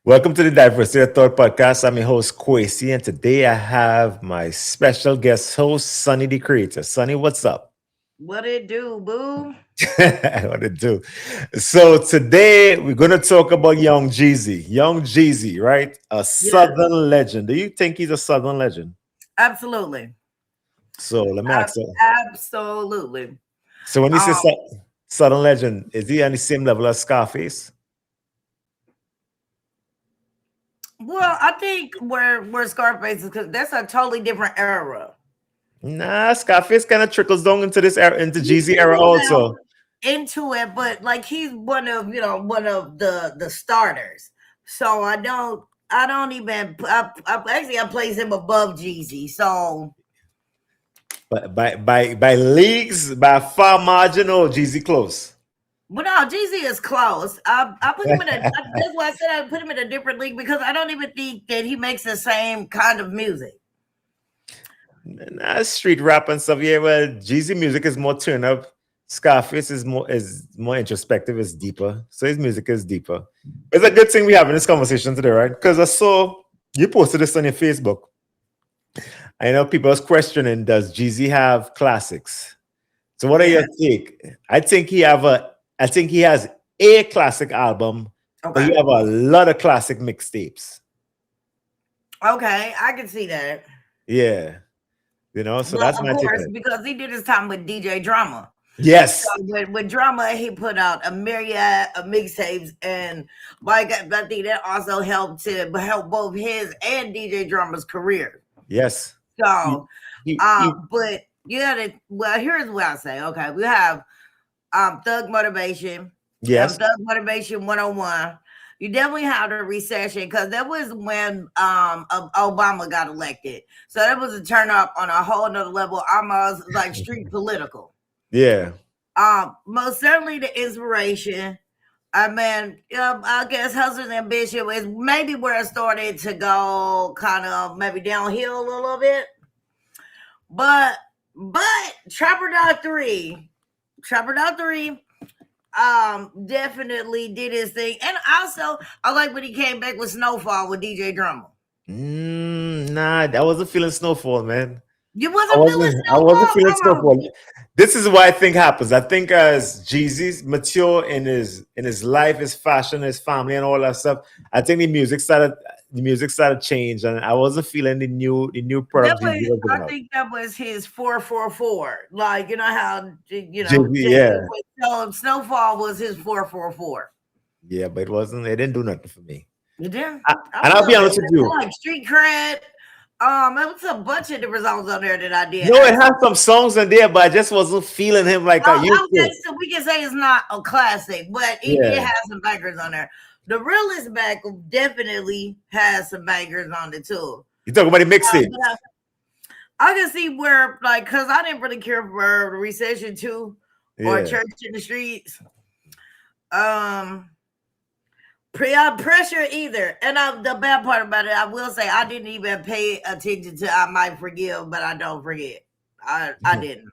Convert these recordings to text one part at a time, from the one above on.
Welcome to the Diversity of Thought podcast. I'm your host, Kwasi, and today I have my special guest host, SunnyThaCreator. Sunny, what's up? What it do, boo? What to do? So today we're going to talk about Young Jeezy. Young Jeezy, right? A Yes, Southern legend. Do you think he's a Southern legend? absolutely. So let me ask you. Absolutely. So when you say Um, Southern legend, is he on the same level as Scarface? well, I think where Scarface is because that's a totally different era. Nah, Scarface kind of trickles down into this era, into He Jeezy era trickled down also. into it, but like he's one of the starters. So I don't even I place him above Jeezy. So By leagues, by far margin, or Jeezy close. but no, Jeezy is close. I put him in that's why I said I put him in a different league because I don't even think that he makes the same kind of music. Nah, street rap and stuff. Yeah, well, Jeezy music is more turn up. Scarface is more introspective, is deeper. So his music is deeper. It's a good thing we having this conversation today, right? Because I saw you posted this on your Facebook. I know people was questioning, does Jeezy have classics? So what are your Yeah. take? I think he has a classic album, but he Okay. have a lot of classic mixtapes. Okay, I can see that. Yeah. So Well, that's of my take course, on it. because he did his time with DJ Drama. So Yes. with Drama, he put out a myriad of mixtapes, and like I think that also helped to help both his and DJ Drama's career. Yes. He, So, he but you gotta. Well, here's what I say. Okay, we have Thug Motivation. We have yes. Thug Motivation 101. You definitely have the recession because that was when Obama got elected. So that was a turn up on a whole nother level, almost like street political. Yeah. Most certainly the inspiration. I mean, I guess Hustlers and Bishop is maybe where it started to go kind of maybe downhill a little bit. But Trapper Dog 3, Trapper Dog 3 definitely did his thing. And also I like when he came back with Snowfall with DJ Drummer. Nah, I wasn't feeling Snowfall, man. You I wasn't feeling wasn't. I wasn't Snowfall? feeling Come on. Snowfall. This is what I think happens. I think as Jeezy's mature in his life, his fashion, his family, and all that stuff, I think the music started change, and I wasn't feeling the new That product Jeezy was, was I giving out. think that was his 444. Like, you know how, Jeezy, Jay yeah, would tell him Snowfall was his 444. yeah, but it wasn't. It didn't do nothing for me. You did? And I I'll be love honest it. with you. I like Street Cred. It was a bunch of different songs on there that I did No, it actually. has some songs in there, but I just wasn't feeling him like I used Okay, to. so we can say it's not a classic, but it did Yeah. have some bangers on there. The realest back definitely has some bangers on it too. You talk about the But mixtapes. I can see where, like, because I didn't really care for Recession 2 or Yeah. Church in the Streets. Um, Pressure either. And the bad part about it, I will say, I didn't even pay attention to I Might Forgive, but I don't forget. I didn't.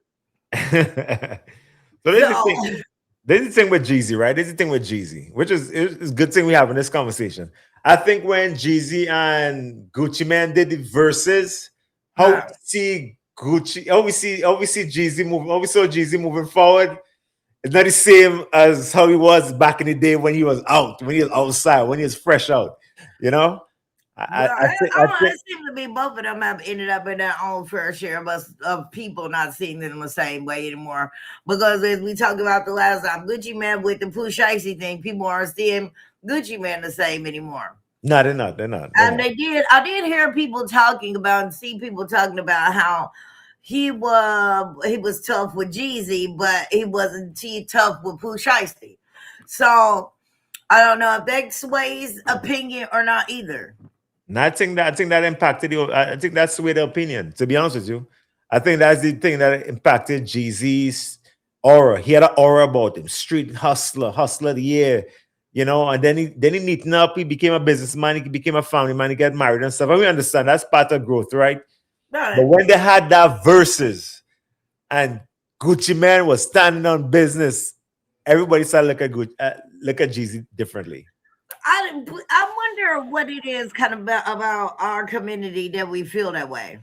So there's the So, thing. There's the thing with Jeezy, right? There's the thing with Jeezy, which is a good thing we have in this conversation. I think when Jeezy and Gucci Man did the verses, how we huh. see Gucci, how we see Jeezy moving, how we saw Jeezy moving forward. It's not the same as how he was back in the day when he was out, when he was outside, when he was fresh out. You know, I, Well, I, I think, I think, it seems to be both of them have ended up in their own fair share of us of people not seeing them the same way anymore. Because as we talked about the last time, Gucci Man with the Pooh Shiesty thing, people aren't seeing Gucci Man the same anymore. no, they're not. They're not. They're And not. I did hear people talking about and see people talking about how he was tough with Jeezy, but he wasn't tough with Pooh Shiesty. So I don't know if that sways opinion or not either. And I think that impacted you. I think that's the way the opinion. To be honest with you, I think that's the thing that impacted Jeezy's aura. He had an aura about him. Street hustler, hustler of the year. And then he neatened up. He became a businessman. He became a family man. He got married and stuff. And we understand that's part of growth, right? But Right. when they had that verses and Gucci Man was standing on business, everybody started look at Jeezy differently. I wonder what it is kind of about our community that we feel that way.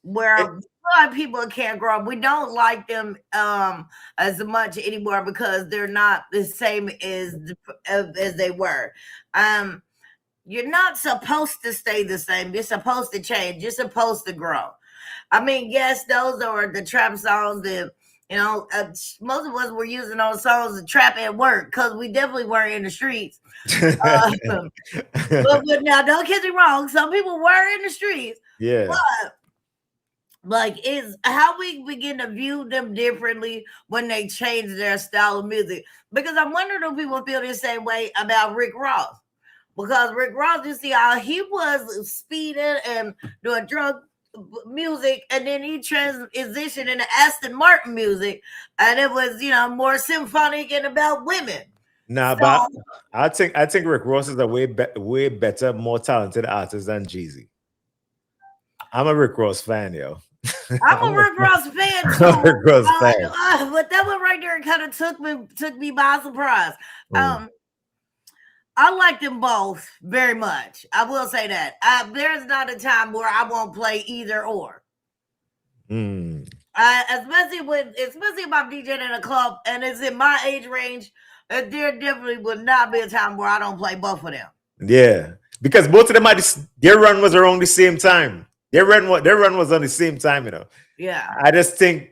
Where a It- lot of people can't grow up. We don't like them as much anymore because they're not the same as they were. Um, you're not supposed to stay the same. You're supposed to change. You're supposed to grow. I mean, yes, those are the trap songs that most of us were using those songs to trap at work because we definitely weren't in the streets. Uh, but now, don't get me wrong. Some people were in the streets, yeah. but like is how we begin to view them differently when they change their style of music. Because I wonder if people feel the same way about Rick Ross. Because Rick Ross, you see how he was speeding and doing drug music, and then he transitioned into Aston Martin music, and it was more symphonic and about women. Nah, but So I think Rick Ross is a way better, more talented artist than Jeezy. I'm a Rick Ross fan, yo. I'm a Rick Ross fan I'm a too. Rick Ross fan. But that one right there kind of took me by surprise. Mm. Um, I like them both very much. I will say that. There's not a time where I won't play either or. Mm. Especially if I'm DJing in a club and it's in my age range, there definitely would not be a time where I don't play both of them. Yeah, because both of them their run was around the same time. Their run was on the same time, you know. Yeah. I just think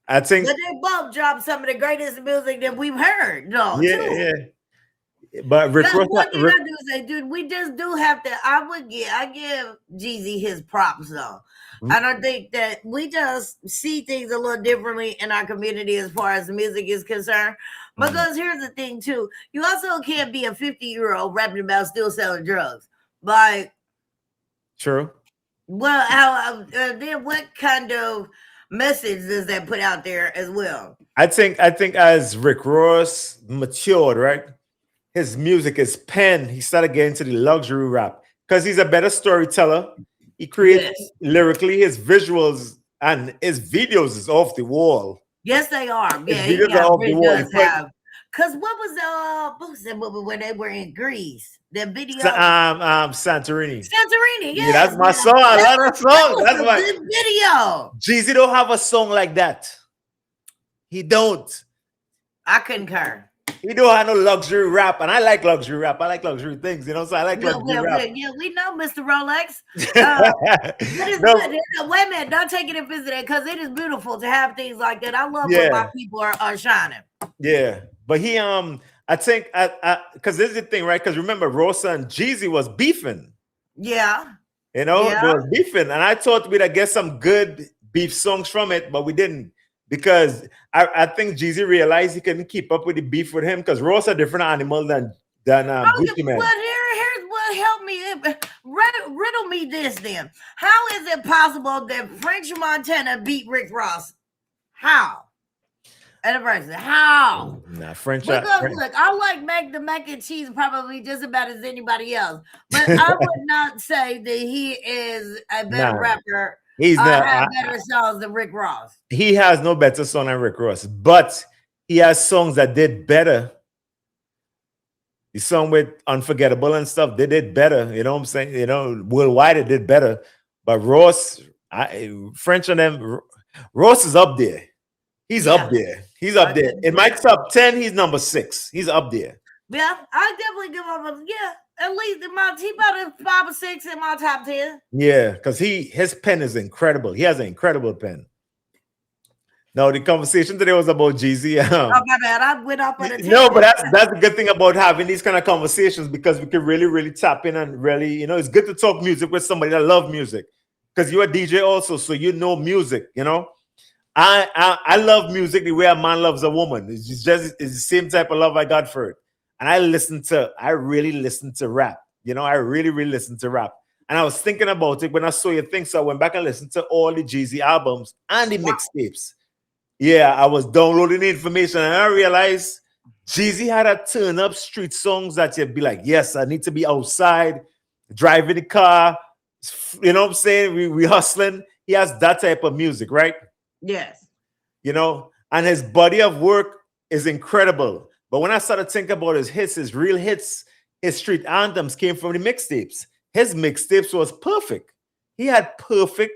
I think But they both dropped some of the greatest music that we've heard, though, yeah, too. yeah. But Rick That's Ross, one thing I do say, dude. We just do have to. I give Jeezy his props though. I don't think that we just see things a little differently in our community as far as music is concerned. Because here's the thing too, you also can't be a 50-year-old rapping about still selling drugs. Like, true. well, how then what kind of message does that put out there as well? I think as Rick Ross matured, right? His music, his pen, he started getting to the luxury rap because he's a better storyteller. He creates Yes. lyrically, his visuals and his videos is off the wall. Yes, they are. His Yeah, videos are off the really wall. does have. Cause what was that movie when they were in Greece? The video Santorini. Santorini, Yeah, yes. that's my song. I love that That song. was That's a why good video. Jeezy don't have a song like that. He don't. I concur. He don't have no luxury rap, and I like luxury rap. I like luxury things, so I like luxury rap. Yeah, we know Mr. Rolex. That is No, good. Wait a minute, don't take it and visit it because it is beautiful to have things like that. I love when yeah, my people are shining. yeah. But he, I think, because this is the thing, right? Because remember, Rosa and Jeezy was beefing. Yeah. They Yeah. was beefing, and I thought we'd get some good beef songs from it, but we didn't because I think Jeezy realized he couldn't keep up with the beef with him because Rosa a different animal than Gucci Mane. Well, here's what helped me. Riddle me this then. How is it possible that French Montana beat Rick Ross? How? Anniversary. How? Nah, French. Because look, I like the mac and cheese probably just about as anybody else, but I would not say that he is a better rapper. He's not. Have better songs than Rick Ross. He has no better song than Rick Ross, but he has songs that did better. The song with Unforgettable and stuff, they did better. You know what I'm saying? Worldwide it did better. But Ross, French and them, Ross is up there. He's up there. He's up there. In my top 10, he's number 6. He's up there. Yeah, I definitely give him at least he about 5 or 6 in my top 10. Yeah, because his pen is incredible. He has an incredible pen. No, the conversation today was about Jeezy. Oh my bad, I went off on a tangent. No, but that's the good thing about having these kind of conversations because we can really, really tap in and really, it's good to talk music with somebody that loves music because you're a DJ also, so you know music. I love music the way a man loves a woman. It's the same type of love I got for it. And I really listen to rap. I really, really listen to rap. And I was thinking about it when I saw your thing. So I went back and listened to all the Jeezy albums and the mixtapes. Yeah, I was downloading the information and I realized Jeezy had a turn up street songs that you'd be like, yes, I need to be outside, driving the car. You know what I'm saying? We hustling. He has that type of music, right? Yes. And his body of work is incredible. But when I started thinking about his real hits, his street anthems came from the mixtapes. His mixtapes was perfect. He had perfect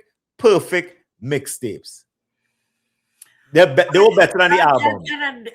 mixtapes. They were better than the album.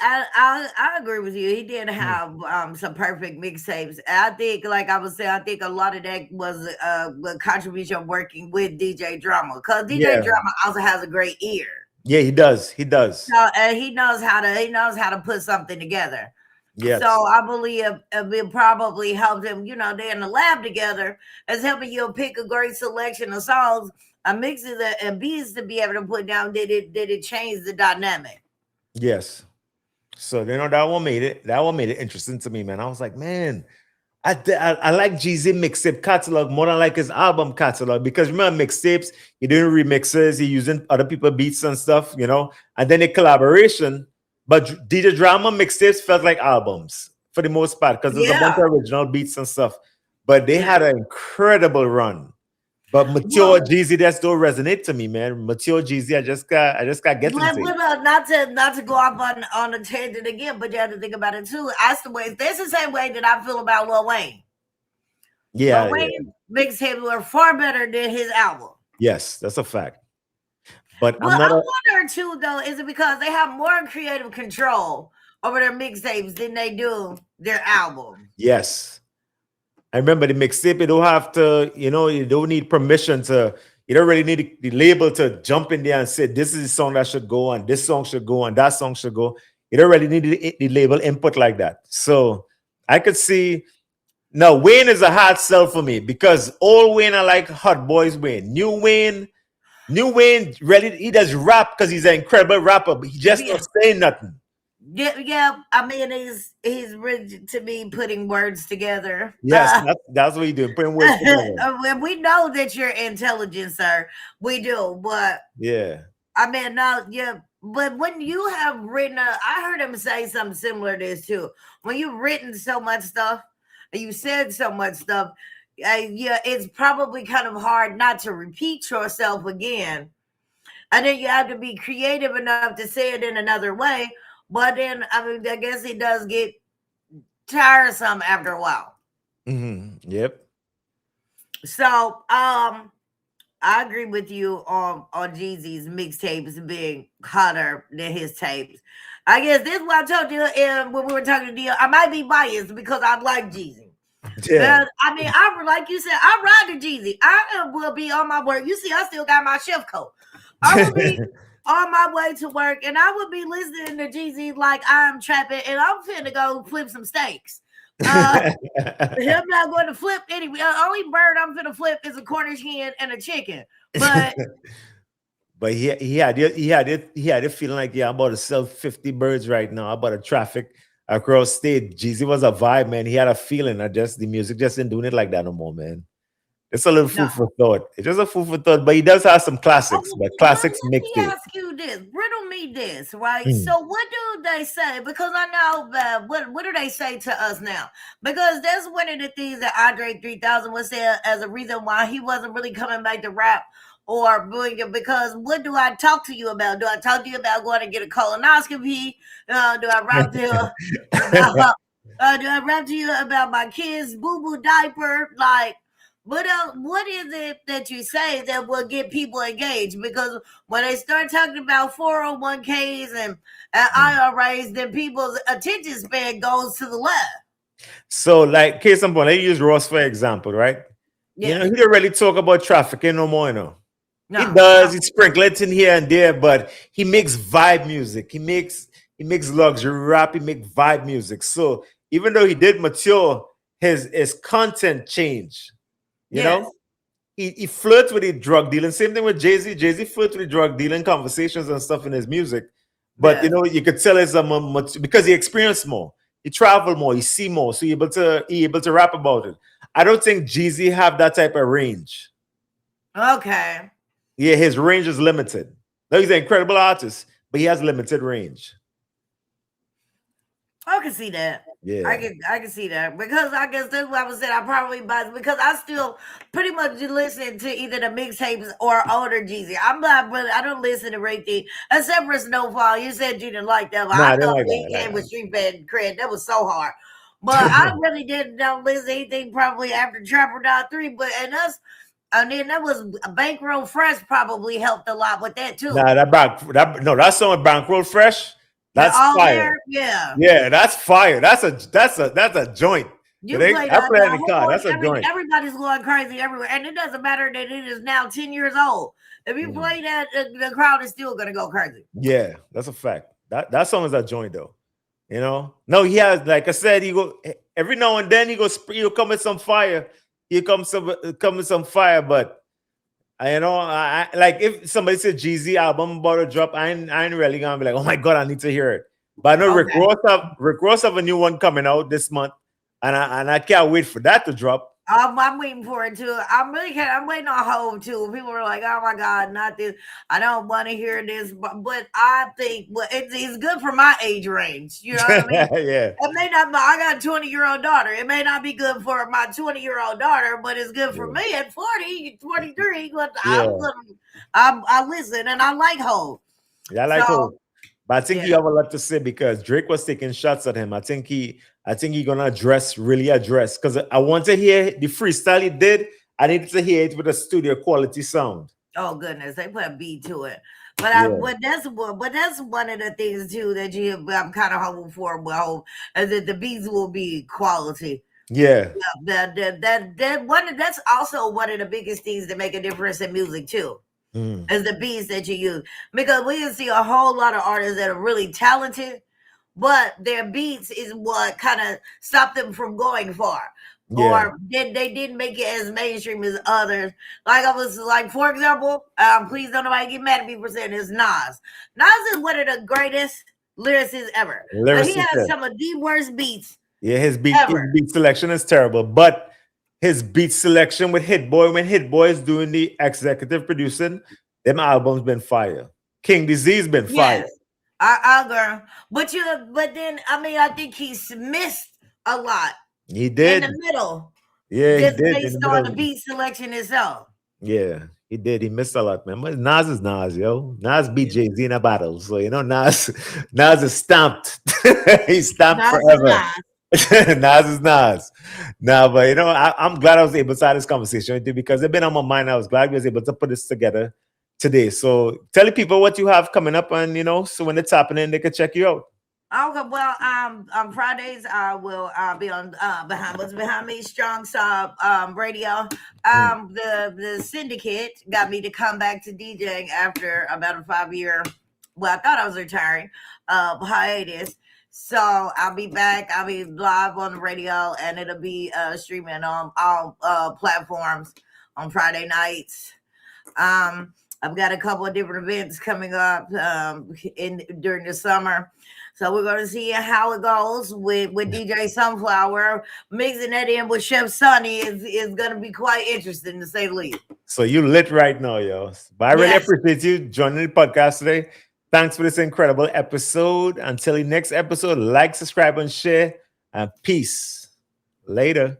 I agree with you. He did Mm. have some perfect mixtapes. I think, like I was saying, I think a lot of that was a contribution working with DJ Drama, because DJ Yeah, Drama also has a great ear. yeah, he does. He does. So he knows how to put something together. So Yes, I believe it probably helped him. They're in the lab together, as helping you pick a great selection of songs, mixes and beats to be able to put down. Did it change the dynamic? yes. So that one made it. That one made it interesting to me, man. I was like, man, I like Jeezy mixtape catalog more than like his album catalog, because remember mixtapes, he doing remixes, he using other people beats and stuff, and then a collaboration. But DJ Drama mixtapes felt like albums for the most part, because there's a bunch Yeah, of original beats and stuff. But they yeah. had an incredible run. But Mature Well, Jeezy, that still resonate to me, man. Mature Jeezy, I just got getting to it. not to go off on a tangent again, but you have to think about it too. That's the way. That's the same way that I feel about Lil Wayne. Lil Yeah, yeah. Wayne mixtapes were far better than his album. Yes, that's a fact. But I'm Well, not I a wonder too, though, is it because they have more creative control over their mixtapes than they do their album? yes. I remember the mixtape, you don't have to, you don't need permission you don't really need the label to jump in there and say, this is the song that should go on, this song should go on, that song should go. You don't really need the label input like that. So I could see, now Wayne is a hard sell for me, because old Wayne, I like Hot Boys Wayne. New Wayne, really, he does rap because he's an incredible rapper, but he just Yeah, not saying nothing. yeah, yeah. I mean, he's really, to me, putting words together. Yes, that's what he's doing, putting words together. We know that you're intelligent, sir. We do, but Yeah. I mean, no, yeah. But when you have written, I heard him say something similar to this too. When you've written so much stuff and you said so much stuff, yeah, it's probably kind of hard not to repeat yourself again. And then you have to be creative enough to say it in another way. But then, I mean, I guess it does get tiresome after a while. Yep. So, I agree with you on Jeezy's mixtapes being hotter than his tapes. I guess this is what I told you when we were talking to Dio. I might be biased because I like Jeezy. Yeah. But I mean, I like you said, I ride to Jeezy. Will be on my work. You see, I still got my chef coat. I will be on my way to work, and I would be listening to Jeezy like I'm trapping, and I'm finna go flip some steaks. I'm not going to flip anyway. The only bird I'm gonna flip is a Cornish hen and a chicken. But But he had it feeling like, yeah, I'm about to sell 50 birds right now. I'm about to traffic across state. Jeezy was a vibe, man. He had a feeling. The music just ain't doing it like that no more, man. It's a little no. food for thought. It's just a food for thought, but he does have some classics, Oh, but well, classics let me mixtape. ask you this. Riddle me this, right? Mm. So, what do they say? Because I know that what do they say to us now? Because that's one of the things that Andre 3000 was saying as a reason why he wasn't really coming back to rap or doing it. Because what do I talk to you about? Do I talk to you about going to get a colonoscopy? Do I rap to you about? Do I rap to you about my kids' boo boo diaper? Like, what else? What is it that you say that will get people engaged? Because when they start talking about 401ks and IRAs, then people's attention span goes to the left. So, like, case in point, let's use Ross for example, right? He Yes. don't really talk about trafficking no more, He No. does, he sprinkles it in here and there, but he makes vibe music. He makes luxury rap, he makes vibe music. So even though he did mature, his content changed. You Yes. know, he flirts with the drug dealing. Same thing with Jay-Z. Jay-Z flirts with the drug dealing conversations and stuff in his music. But Yes. you could tell it's much because he experienced more, he traveled more, he see more, so he able to rap about it. I don't think Jeezy have that type of range. Okay. Yeah, his range is limited. No, he's an incredible artist, but he has limited range. I can see that. Yeah. I can see that because I guess that's what I was saying. I probably buy because I still pretty much listen to either the mixtapes or older Jeezy. I'm not, but I don't listen to everything except for Snowfall. You said you didn't like that, but No, I I didn't thought like that. he I like came with that. Street Band cred. That was so hard. But I really didn't don't listen to anything probably after Trapper Dot 3. But and then that was Bankroll Fresh probably helped a lot with that too. Nah, that song with Bankroll Fresh, They're that's all fire. there, yeah. Yeah, that's fire. That's a joint. You I play the play in the car. whole, That's a joint. everybody's going crazy everywhere. And it doesn't matter that it is now 10 years old. If you Mm. play that, the crowd is still gonna go crazy. Yeah, that's a fact. That song is a joint though. You know, no, he has, like I said, he go every now and then he'll come with some fire. He'll come with some fire, but I like if somebody said Jeezy album about to drop, I ain't really gonna be like, oh my god, I need to hear it. But I know Okay. Rick Ross have a new one coming out this month, and I can't wait for that to drop. I'm waiting for it too. I'm waiting on Hove too. People are like, "Oh my God, not this." I don't want to hear this, but I think it's good for my age range. You know what I mean? Yeah. It may not. I got a 20-year-old daughter. It may not be good for my 20-year-old daughter, but it's good for me at 40, 23. But I listen and I like Hove. Yeah, I like Hove. But I think he have a lot to say because Drake was taking shots at him. I think he gonna really address because I want to hear the freestyle he did. I needed to hear it with a studio quality sound. Oh goodness, they put a beat to it. But that's one of the things too that I'm kind of hoping for. Well, is that the beats will be quality. Yeah. That's also one of the biggest things that make a difference in music too. Is the beats that you use, because we can see a whole lot of artists that are really talented, but their beats is what kind of stopped them from going far, or they didn't make it as mainstream as others. Like I was like, for example, please don't nobody get mad at me for saying this. Nas is one of the greatest lyricists ever. But he has some of the worst beats. Yeah, his beat selection is terrible, but his beat selection with Hit Boy, when Hit Boy is doing the executive producing, them albums been fire. King Disease been fire. I agree. But then I think he's missed a lot. He did in the middle. Yeah, just based on the beat selection itself. Yeah, he did. He missed a lot, man. But Nas is Nas, yo. Nas beat Jay-Z in a battle. So Nas is stamped. He's stamped forever. Nas is Nas. Nah, but I'm glad I was able to have this conversation with you because it's been on my mind. I was glad we was able to put this together today. So tell the people what you have coming up, and so when it's happening, they can check you out. Okay, well, on Fridays I will be on behind me strong sub radio. The syndicate got me to come back to DJing after about a 5-year. Well, I thought I was retiring hiatus. So I'll be back. I'll be live on the radio, and it'll be streaming on all platforms on Friday nights. I've got a couple of different events coming up during the summer. So we're going to see how it goes with DJ Sunflower. Mixing that in with Chef Sunny is going to be quite interesting, to say the least. So you lit right now, yo. But I really appreciate you joining the podcast today. Thanks for this incredible episode. Until the next episode, like, subscribe, and share. And peace. Later.